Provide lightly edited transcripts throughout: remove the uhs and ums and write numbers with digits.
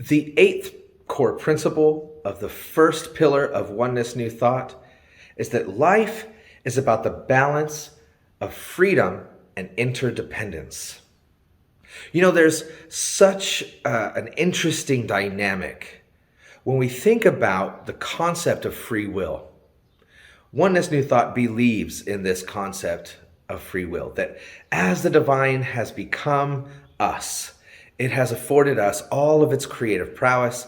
The eighth core principle of the first pillar of Oneness New Thought is that life is about the balance of freedom and interdependence. There's such an interesting dynamic when we think about the concept of free will. Oneness New Thought believes in this concept of free will, that as the divine has become us, it has afforded us all of its creative prowess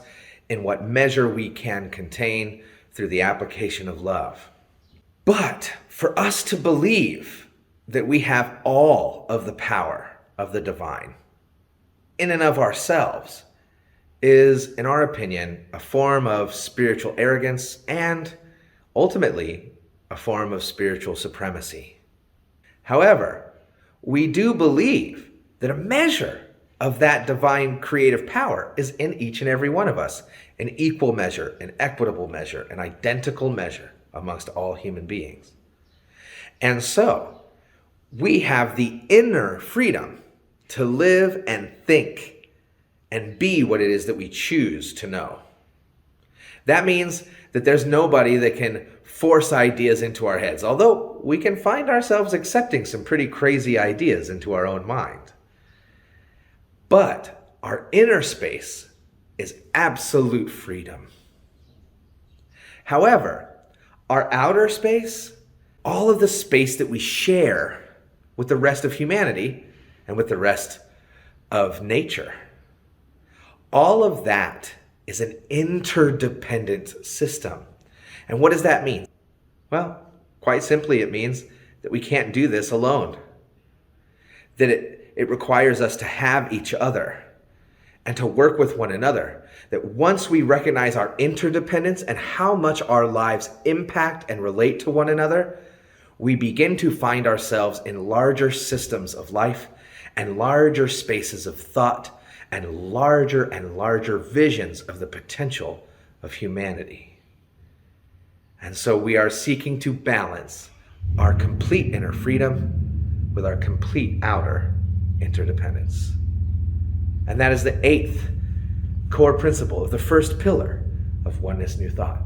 in what measure we can contain through the application of love. But for us to believe that we have all of the power of the divine in and of ourselves is, in our opinion, a form of spiritual arrogance and ultimately a form of spiritual supremacy. However, we do believe that a measure of that divine creative power is in each and every one of us, an equal measure, an equitable measure, an identical measure amongst all human beings. And so, we have the inner freedom to live and think and be what it is that we choose to know. That means that there's nobody that can force ideas into our heads, although we can find ourselves accepting some pretty crazy ideas into our own mind. But our inner space is absolute freedom. However, our outer space, all of the space that we share with the rest of humanity and with the rest of nature, all of that is an interdependent system. And what does that mean? Well, quite simply, it means that we can't do this alone. That it requires us to have each other and to work with one another. That once we recognize our interdependence and how much our lives impact and relate to one another, we begin to find ourselves in larger systems of life and larger spaces of thought and larger visions of the potential of humanity. And so we are seeking to balance our complete inner freedom with our complete outer interdependence. And that is the eighth core principle of the first pillar of Oneness New Thought.